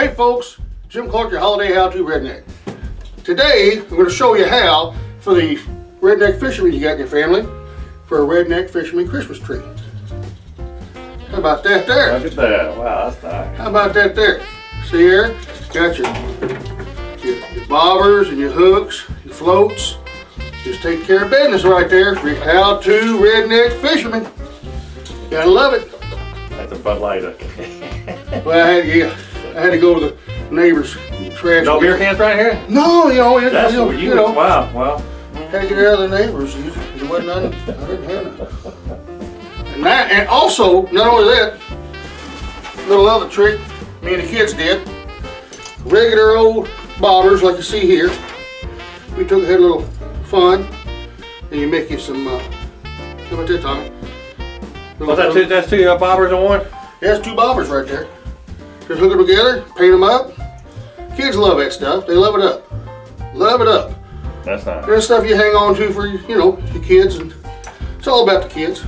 Hey folks, Jim Clark, your holiday how-to redneck. Today, I'm going to show you how, for the redneck fisherman you got in your family, for a redneck fisherman Christmas tree. How about that there? Look at that. Wow, that's nice. How about that there? See here? Got your bobbers and your hooks, your floats. Just take care of business right there for your how-to redneck fisherman. Gotta love it. That's a Bud Light. Well, I had to go to the neighbor's trash. No beer cans right here? No, That's what you know. Wow, well. Had to get out of the neighbors. There wasn't none. I didn't have none. And also, not only that, little other trick me and the kids did. Regular old bobbers like you see here. We had a little fun. And you make you some, how about that, Tommy? That's two bobbers in one? Yeah, it's two bobbers right there. Just hook them together, paint them up. Kids love that stuff. They love it up. Love it up. That's nice. There's stuff you hang on to for, your kids, and it's all about the kids.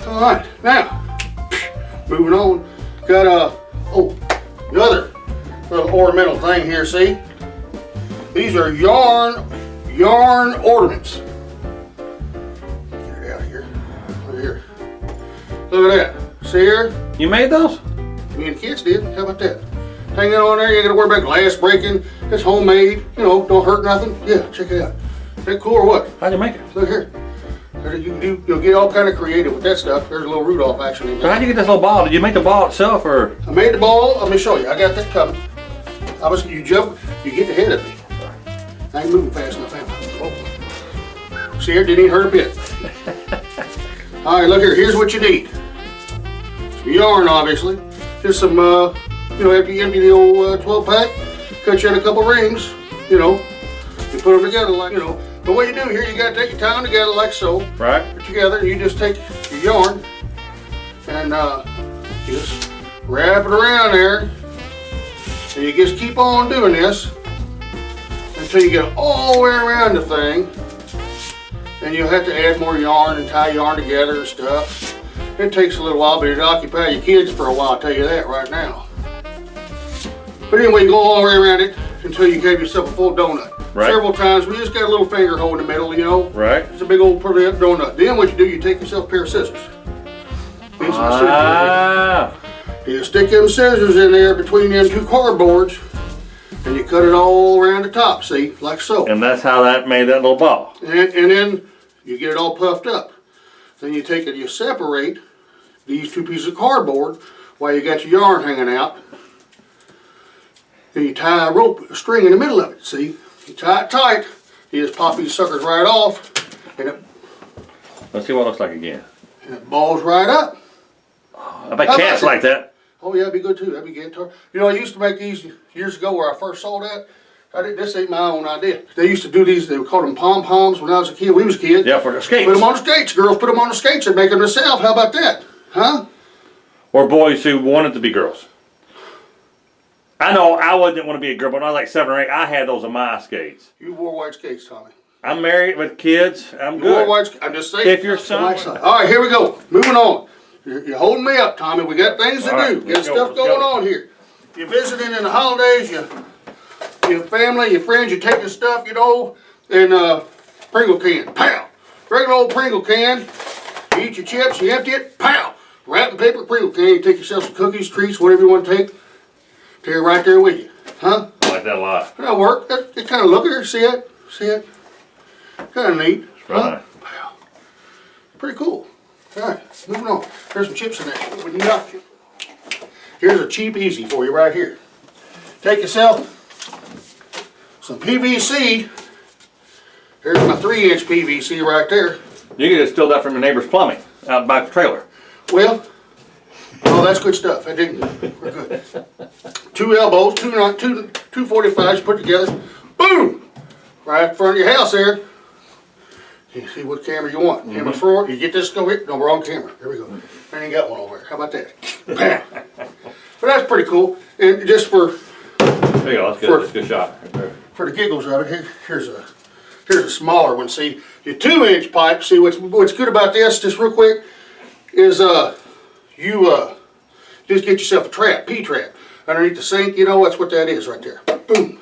All right, now, moving on. Got another little ornamental thing here, see? These are yarn ornaments. Get it out of here. Look here. Look at that. See here? You made those? Me and the kids did. How about that? Hang it on there, you ain't gotta worry about glass breaking. It's homemade, don't hurt nothing. Yeah, check it out. Is that cool or what? How'd you make it? Look here. You'll get all kind of creative with that stuff. There's a little Rudolph actually in So there. how'd you get this little ball? Did you make the ball itself or? I made the ball. Let me show you. I got that coming. You get ahead of me. I ain't moving fast enough, am I? See here, didn't even hurt a bit. All right, look here. Here's what you need. Some yarn, obviously. Just some, after you empty the old 12 pack, cut you out a couple rings, you put them together like, But what you do here, you gotta take your time together like so. Right. Put together, and you just take your yarn and just wrap it around there. And you just keep on doing this until you get all the way around the thing. Then you'll have to add more yarn and tie yarn together and stuff. It takes a little while, but it'll occupy your kids for a while, I'll tell you that right now. But anyway, you go all the way around it until you gave yourself a full donut. Right. Several times, we just got a little finger hole in the middle, Right. It's a big old pretty up donut. Then what you do, you take yourself a pair of scissors. You stick them scissors in there between them two cardboards, and you cut it all around the top, see, like so. And that's how that made that little ball. And then you get it all puffed up. Then you take it, you separate these two pieces of cardboard while you got your yarn hanging out. Then you tie a string in the middle of it, see? You tie it tight, you just pop these suckers right off, and Let's see what it looks like again. it balls right up. I bet cats like that. Oh yeah, that'd be good too, that'd be good. I used to make these years ago where I first saw that. This ain't my own idea. They used to do these, they would call them pom-poms when I was a kid. We was kids. Yeah, for the skates. Put them on the skates. Girls put them on the skates and make them themselves. How about that? Huh? Or boys who wanted to be girls. I know I wouldn't want to be a girl, but when I was like 7 or 8, I had those on my skates. You wore white skates, Tommy. I'm married with kids. I'm You good. wore white skates. I'm just saying. If your son... All right, here we go. Moving on. You're holding me up, Tommy. We got things to do. Got stuff going on here. You're visiting in the holidays. Your family, your friends, you take your stuff, and Pringle can. Pow! Regular old Pringle can. You eat your chips, you empty it, pow! Wrapping paper Pringle can. You take yourself some cookies, treats, whatever you want to take. Take it right there with you. Huh? I like that a lot. That'll work. It kind of look at her. See it? See it? Kind of neat. Right. Wow. Pretty cool. All right, moving on. There's some chips in there. Here's a cheap easy for you right here. Take yourself some PVC. Here's my 3-inch PVC right there. You can just steal that from your neighbor's plumbing out by the trailer. Well, that's good stuff. We're good. 2 elbows, two 45s put together. Boom! Right in front of your house there. You see what camera you want. Camera 4, you get this, go here. No, wrong camera. Here we go. I ain't got one over there. How about that? Bam! But that's pretty cool. And just for... There you go. That's good. That's a good shot. Right there. For the giggles of it, here's a smaller one. See, your 2-inch pipe. See, what's good about this, just real quick, is you just get yourself a trap, P-trap. underneath the sink, you know, that's what that is right there. Boom.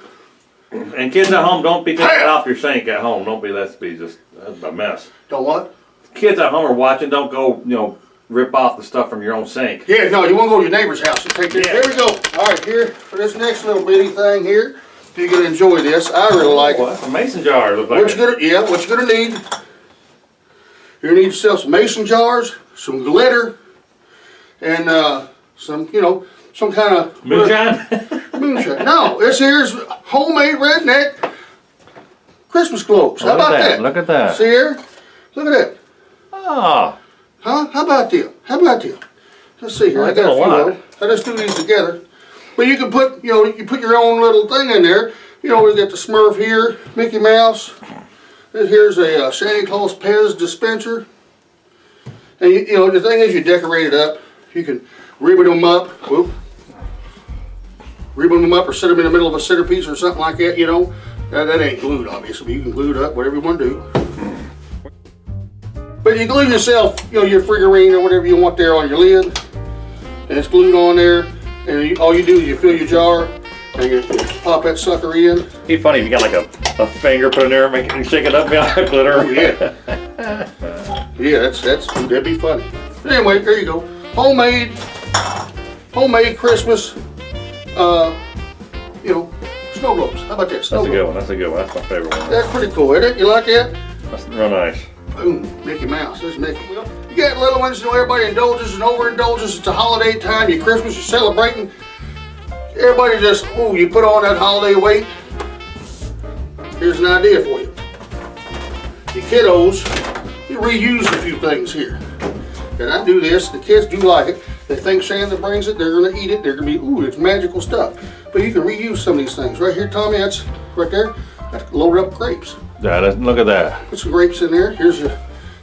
And kids at home, don't be taking it off your sink at home. Don't be, that's a mess. Don't what? Kids at home are watching, don't go, rip off the stuff from your own sink. Yeah, no, you want to go to your neighbor's house and take this. Yeah. Here we go. All right, here, for this next little bitty thing here, if you're going to enjoy this, I really like Well, it. that's a mason jar. Look like What you're gonna need, you're gonna need yourself some mason jars, some glitter, and some, some kind of moonshine. moonshine. No, this here's homemade redneck Christmas globes. How about that? Look at that. See here? Look at that. Oh. Huh? How about them? How about them? Let's see here. I got a few of them. I just do these together. But you can put, you put your own little thing in there. We got the Smurf here, Mickey Mouse. Here's a Santa Claus Pez dispenser. And the thing is, you decorate it up. You can ribbon them up. Whoop. Ribbon them up or set them in the middle of a centerpiece or something like that, That ain't glued, obviously, but you can glue it up, whatever you want to do. But you glue yourself, your figurine or whatever you want there on your lid. And it's glued on there. And all you do is you fill your jar and you pop that sucker in. It'd be funny if you got like a finger put in there and shake it up behind glitter. Oh, yeah. Yeah, that'd be funny. But anyway, there you go. Homemade Christmas, snow globes. How about that? Snow That's a good globes. one. That's a good one. That's my favorite one. That's pretty cool, isn't it? You like that? That's real nice. Boom, Mickey Mouse. There's Mickey. Well, you got little ones, everybody indulges and overindulges. It's a holiday time. Your Christmas, you're celebrating. Everybody just, you put on that holiday weight. Here's an idea for you. Your kiddos, you reuse a few things here. And I do this, the kids do like it. They think Santa brings it, they're gonna eat it, they're gonna be, it's magical stuff. But you can reuse some of these things. Right here, Tommy, that's right there. That's loaded up grapes. Yeah, look at that. Put some grapes in there.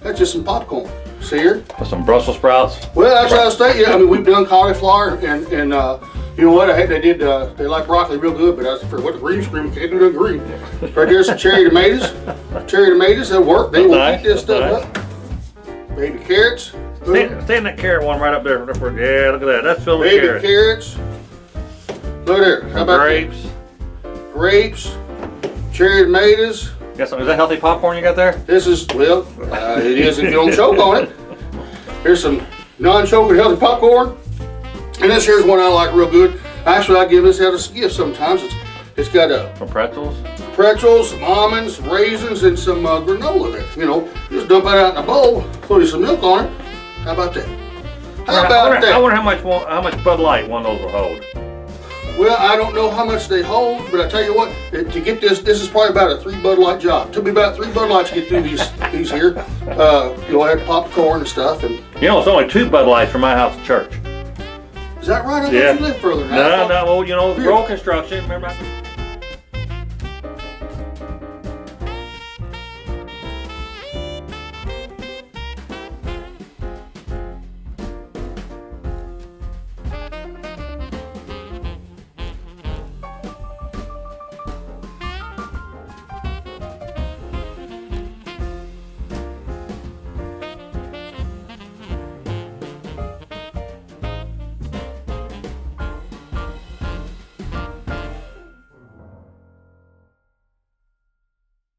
That's just some popcorn. See here? With some Brussels sprouts. Well, that's what I was thinking. I mean, we've done cauliflower and you know what? They like broccoli real good, but for what the green screen can't do the green. Right there's some cherry tomatoes. Cherry tomatoes, they'll work. They will eat this stuff up. Baby carrots. Stay in that carrot one right up there. Yeah, look at that. That's filled with Baby carrots. Look there. How about grapes? That? Grapes. Cherry tomatoes. Is that healthy popcorn you got there? This is, it is if you don't choke on it. Here's some non-choking healthy popcorn. And this here's one I like real good. Actually, I give this out as a gift sometimes. It's got Some pretzels? pretzels, some almonds, some raisins, and some granola there. Just dump that out in a bowl, put some milk on it. How about that? How about that? I wonder how much Bud Light one of those will hold. Well, I don't know how much they hold, but I tell you what, to get this is probably about a 3 Bud Light job. Took me about 3 Bud Lights to get through these here. I had popcorn and stuff. And it's only 2 Bud Lights from my house to church. is that right? I thought you lived further than that. No, well, road construction, remember?